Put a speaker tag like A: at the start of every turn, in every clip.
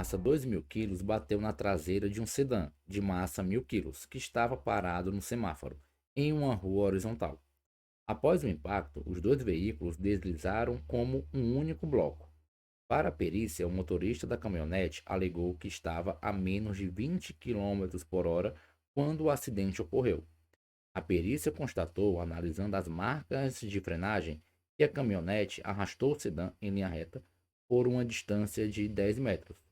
A: massa 2.000 kg bateu na traseira de um sedã de massa 1.000 kg, que estava parado no semáforo, em uma rua horizontal. Após o impacto, os dois veículos deslizaram como um único bloco. Para a perícia, o motorista da caminhonete alegou que estava a menos de 20 km por hora quando o acidente ocorreu. A perícia constatou, analisando as marcas de frenagem, que a caminhonete arrastou o sedã em linha reta por uma distância de 10 metros.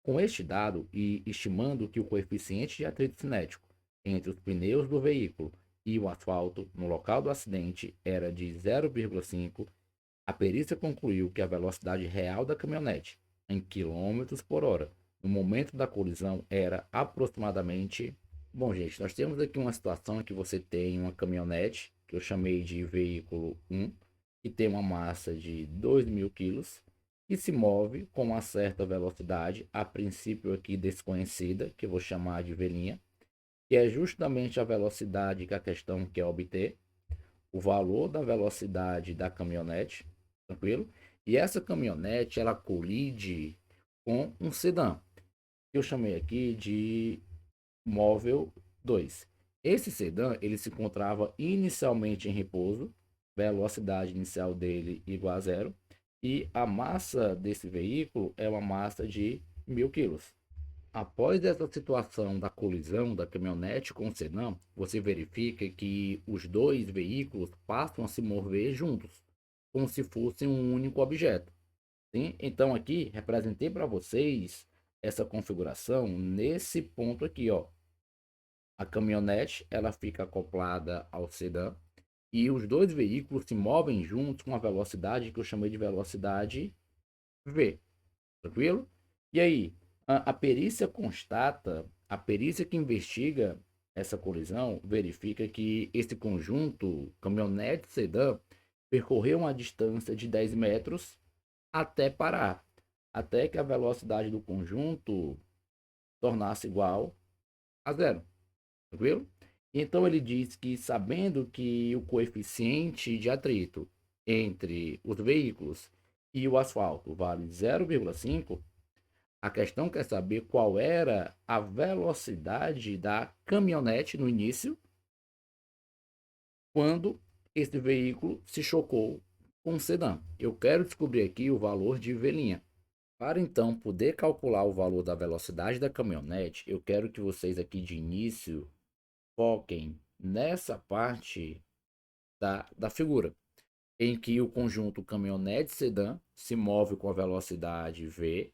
A: Com este dado e estimando que o coeficiente de atrito cinético entre os pneus do veículo e o asfalto no local do acidente era de 0,5, a perícia concluiu que a velocidade real da caminhonete, em quilômetros por hora, no momento da colisão era aproximadamente. Bom, gente, nós temos aqui uma situação em que você tem uma caminhonete, que eu chamei de veículo 1, que tem uma massa de 2.000 quilos, que se move com uma certa velocidade, a princípio aqui desconhecida, que eu vou chamar de velhinha, que é justamente a velocidade que a questão quer obter, o valor da velocidade da caminhonete, tranquilo? E essa caminhonete, ela colide com um sedã, que eu chamei aqui de móvel 2. Esse sedã, ele se encontrava inicialmente em repouso, velocidade inicial dele igual a zero, e a massa desse veículo é uma massa de 1.000 quilos. Após essa situação da colisão da caminhonete com o sedã, você verifica que os dois veículos passam a se mover juntos, como se fossem um único objeto. Sim? Então aqui representei para vocês essa configuração nesse ponto aqui, ó. A caminhonete ela fica acoplada ao sedã e os dois veículos se movem juntos com a velocidade que eu chamei de velocidade V. Tranquilo? E aí, a perícia constata, a perícia que investiga essa colisão verifica que esse conjunto caminhonete sedã percorreu uma distância de 10 metros até parar, até que a velocidade do conjunto tornasse igual a zero. Tranquilo? Então ele diz que, sabendo que o coeficiente de atrito entre os veículos e o asfalto vale 0,5, a questão quer saber qual era a velocidade da caminhonete no início, quando esse veículo se chocou com o sedã. Eu quero descobrir aqui o valor de velhinha. Para então poder calcular o valor da velocidade da caminhonete, eu quero que vocês aqui de início foquem nessa parte da figura, em que o conjunto caminhonete sedã se move com a velocidade v.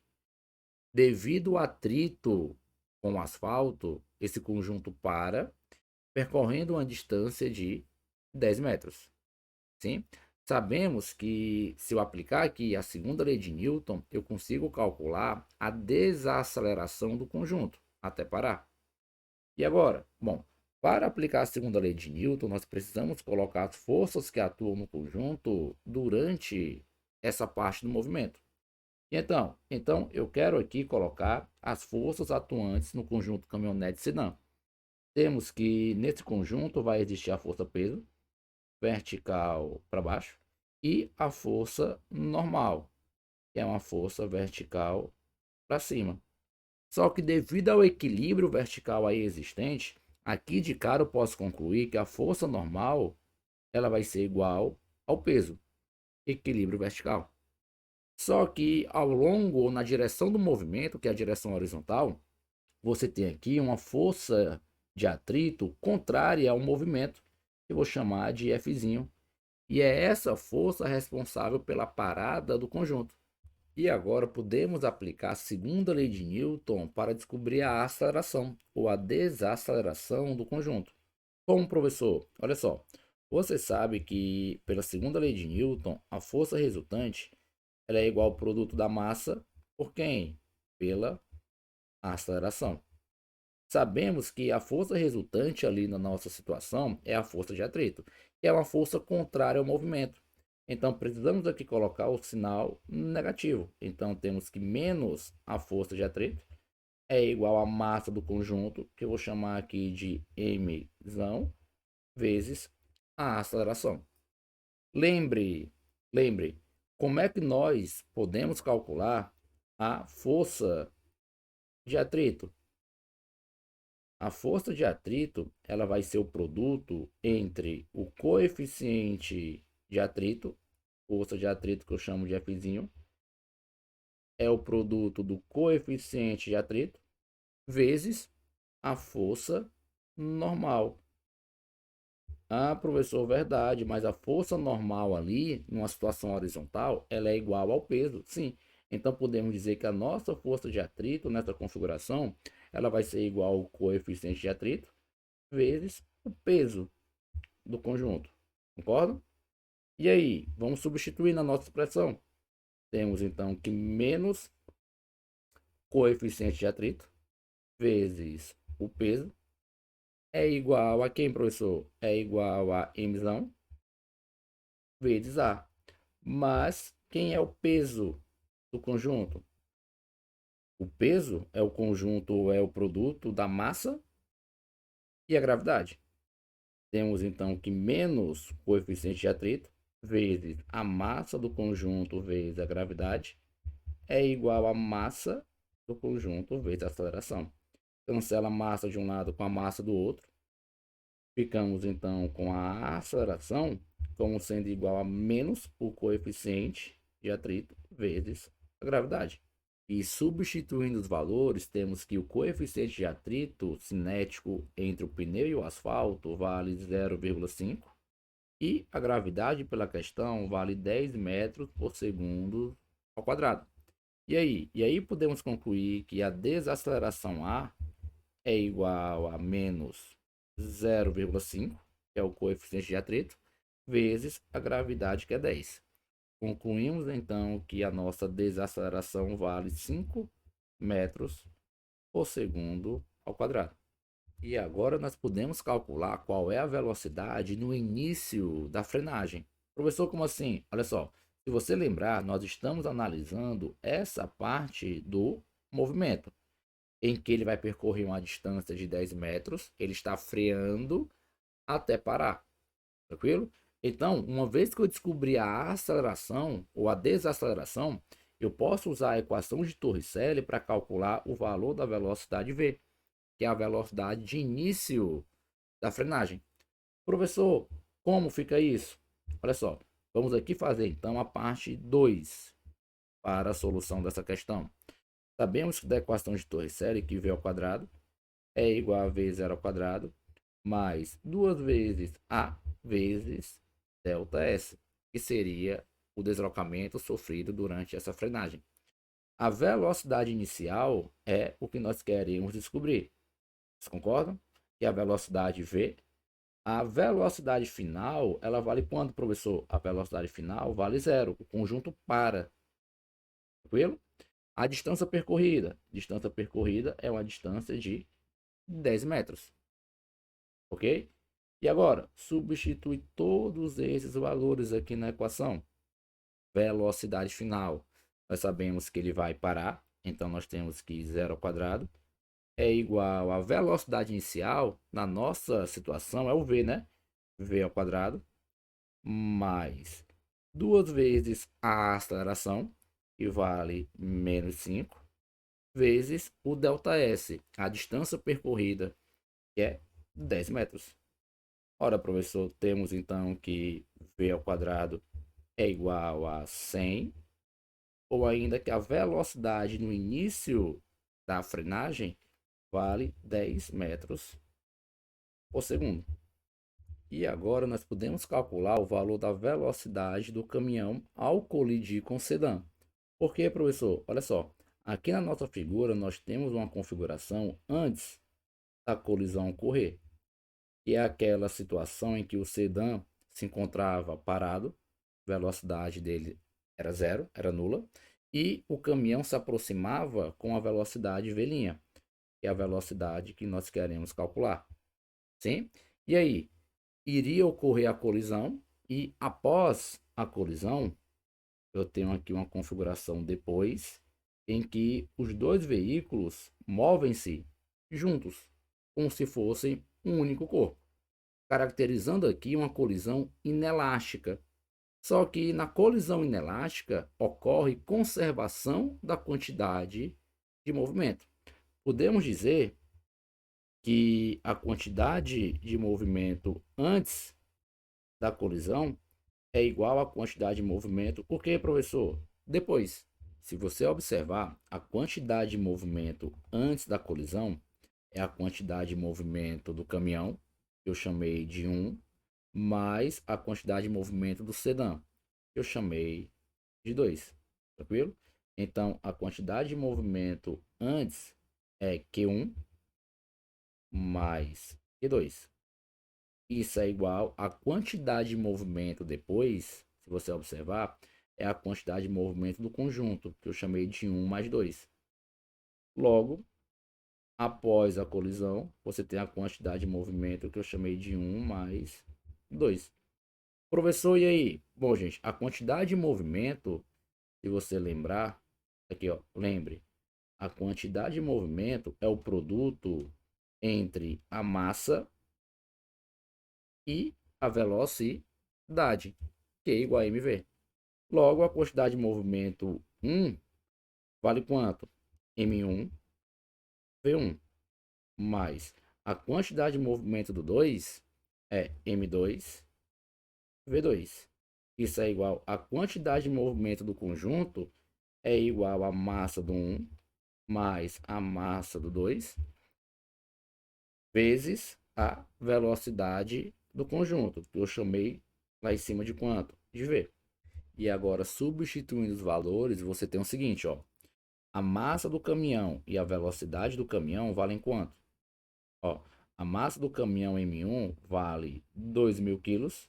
A: Devido ao atrito com o asfalto, esse conjunto para, percorrendo uma distância de 10 metros. Sim? Sabemos que, se eu aplicar aqui a segunda lei de Newton, eu consigo calcular a desaceleração do conjunto até parar. E agora? Bom, para aplicar a segunda lei de Newton, nós precisamos colocar as forças que atuam no conjunto durante essa parte do movimento. Então eu quero aqui colocar as forças atuantes no conjunto caminhonete sedã. Temos que nesse conjunto vai existir a força peso vertical para baixo e a força normal, que é uma força vertical para cima. Só que devido ao equilíbrio vertical aí existente, aqui de cara eu posso concluir que a força normal ela vai ser igual ao peso, equilíbrio vertical. Só que ao longo ou na direção do movimento, que é a direção horizontal, você tem aqui uma força de atrito contrária ao movimento, que eu vou chamar de Fzinho. E é essa força responsável pela parada do conjunto. E agora podemos aplicar a segunda lei de Newton para descobrir a aceleração ou a desaceleração do conjunto. Como professor, olha só, você sabe que pela segunda lei de Newton, a força resultante ela é igual ao produto da massa por quem? Pela aceleração. Sabemos que a força resultante ali na nossa situação é a força de atrito, que é uma força contrária ao movimento. Então precisamos aqui colocar o sinal negativo. Então temos que menos a força de atrito é igual à massa do conjunto, que eu vou chamar aqui de m vezes a aceleração. Lembre, lembre, como é que nós podemos calcular a força de atrito? A força de atrito, ela vai ser o produto entre o coeficiente de atrito, força de atrito que eu chamo de Fzinho, é o produto do coeficiente de atrito vezes a força normal. Ah, professor, verdade, mas a força normal ali, numa situação horizontal, ela é igual ao peso. Sim. Então podemos dizer que a nossa força de atrito nessa configuração, ela vai ser igual ao coeficiente de atrito vezes o peso do conjunto. Concorda? E aí, vamos substituir na nossa expressão. Temos então que menos coeficiente de atrito vezes o peso é igual a quem, professor? É igual a m vezes A. Mas quem é o peso do conjunto? O peso é o conjunto, é o produto da massa e a gravidade. Temos então que menos coeficiente de atrito vezes a massa do conjunto vezes a gravidade é igual a massa do conjunto vezes a aceleração. Cancela a massa de um lado com a massa do outro. Ficamos então com a aceleração como sendo igual a menos o coeficiente de atrito vezes a gravidade. E substituindo os valores, temos que o coeficiente de atrito cinético entre o pneu e o asfalto vale 0,5 e a gravidade pela questão vale 10 metros por segundo ao quadrado. E aí podemos concluir que a desaceleração A é igual a menos 0,5, que é o coeficiente de atrito, vezes a gravidade, que é 10. Concluímos então que a nossa desaceleração vale 5 metros por segundo ao quadrado. E agora nós podemos calcular qual é a velocidade no início da frenagem. Professor, como assim? Olha só, se você lembrar, nós estamos analisando essa parte do movimento, em que ele vai percorrer uma distância de 10 metros, ele está freando até parar, tranquilo? Então, uma vez que eu descobri a aceleração ou a desaceleração, eu posso usar a equação de Torricelli para calcular o valor da velocidade V, que é a velocidade de início da frenagem. Professor, como fica isso? Olha só, vamos aqui fazer então a parte 2 para a solução dessa questão. Sabemos que da equação de Torricelli, que V ao quadrado é igual a V0 ao quadrado mais 2 vezes A vezes ΔS, que seria o deslocamento sofrido durante essa frenagem. A velocidade inicial é o que nós queremos descobrir. Vocês concordam? Que é a velocidade V. A velocidade final, ela vale quanto, professor? A velocidade final vale zero. O conjunto para. Tranquilo? A distância percorrida. Distância percorrida é uma distância de 10 metros. Ok? E agora, substitui todos esses valores aqui na equação. Velocidade final. Nós sabemos que ele vai parar. Então, nós temos que zero ao quadrado é igual a velocidade inicial, na nossa situação, é o V, né? V ao quadrado, mais 2 vezes a aceleração, que vale menos 5, vezes o ΔS, a distância percorrida, que é 10 metros. Ora, professor, temos então que V ao quadrado é igual a 100, ou ainda que a velocidade no início da frenagem vale 10 metros por segundo. E agora nós podemos calcular o valor da velocidade do caminhão ao colidir com o sedã. Por quê, professor? Olha só, aqui na nossa figura nós temos uma configuração antes da colisão ocorrer, que é aquela situação em que o sedã se encontrava parado, velocidade dele era zero, era nula, e o caminhão se aproximava com a velocidade V', que é a velocidade que nós queremos calcular. Sim? E aí, iria ocorrer a colisão e após a colisão, eu tenho aqui uma configuração depois em que os dois veículos movem-se juntos, como se fossem um único corpo, caracterizando aqui uma colisão inelástica. Só que na colisão inelástica ocorre conservação da quantidade de movimento. Podemos dizer que a quantidade de movimento antes da colisão é igual à quantidade de movimento. O que, professor? Depois, se você observar, a quantidade de movimento antes da colisão é a quantidade de movimento do caminhão, que eu chamei de 1, mais a quantidade de movimento do sedã, que eu chamei de 2. Tranquilo? Então, a quantidade de movimento antes é Q1 mais Q2. Isso é igual à quantidade de movimento depois, se você observar, é a quantidade de movimento do conjunto, que eu chamei de 1 mais 2. Logo, após a colisão, você tem a quantidade de movimento que eu chamei de 1 mais 2. Professor, e aí? Bom, gente, a quantidade de movimento, se você lembrar, aqui ó, lembre, a quantidade de movimento é o produto entre a massa e a velocidade, que é igual a mv. Logo, a quantidade de movimento 1 vale quanto? M1 V1 mais a quantidade de movimento do 2 é M2 V2. Isso é igual a quantidade de movimento do conjunto é igual à massa do 1 mais a massa do 2 vezes a velocidade do conjunto, que eu chamei lá em cima de quanto? De V. E agora, substituindo os valores, você tem o seguinte, ó. A massa do caminhão e a velocidade do caminhão valem quanto? Ó, a massa do caminhão M1 vale 2.000 quilos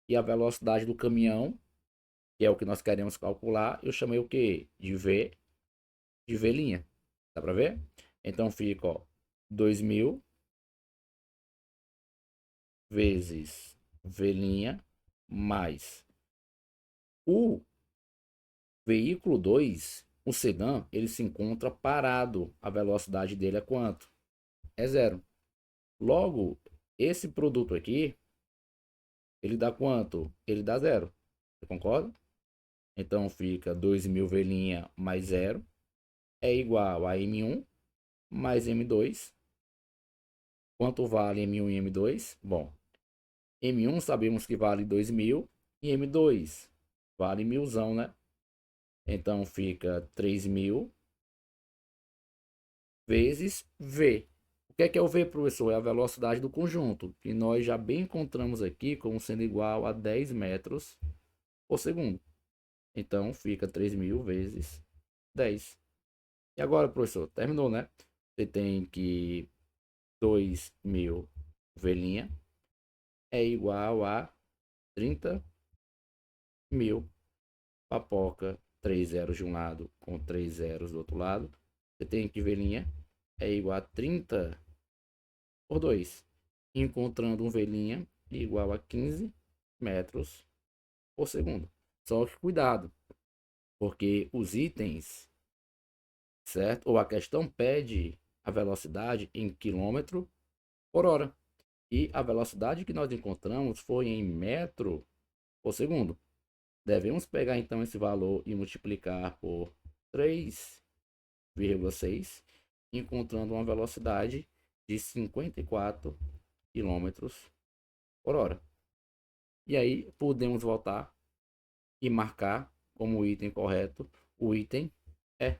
A: e a velocidade do caminhão, que é o que nós queremos calcular, eu chamei o que? De V'. Dá para ver? Então fica, ó, 2.000 vezes V' mais o veículo 2, o sedã, ele se encontra parado. A velocidade dele é quanto? É zero. Logo, esse produto aqui, ele dá quanto? Ele dá zero. Você concorda? Então fica 2.000 V' mais zero é igual a M1 mais M2. Quanto vale M1 e M2? Bom, M1 sabemos que vale 2.000 e M2 vale milzão, né? Então fica 3.000 vezes V. O que é o V, professor? É a velocidade do conjunto, que nós já bem encontramos aqui como sendo igual a 10 metros por segundo. Então fica 3.000 vezes 10. E agora, professor, terminou, né? Você tem que 2.000 V' é igual a 30.000 papoca, 3 zeros de um lado com 3 zeros do outro lado. Você tem que V' é igual a 30 por 2, encontrando um V' igual a 15 metros por segundo. Só que cuidado, porque os itens, certo? Ou a questão pede a velocidade em quilômetro por hora. E a velocidade que nós encontramos foi em metro por segundo. Devemos pegar então esse valor e multiplicar por 3,6, encontrando uma velocidade de 54 quilômetros por hora. E aí podemos voltar e marcar como item correto o item E.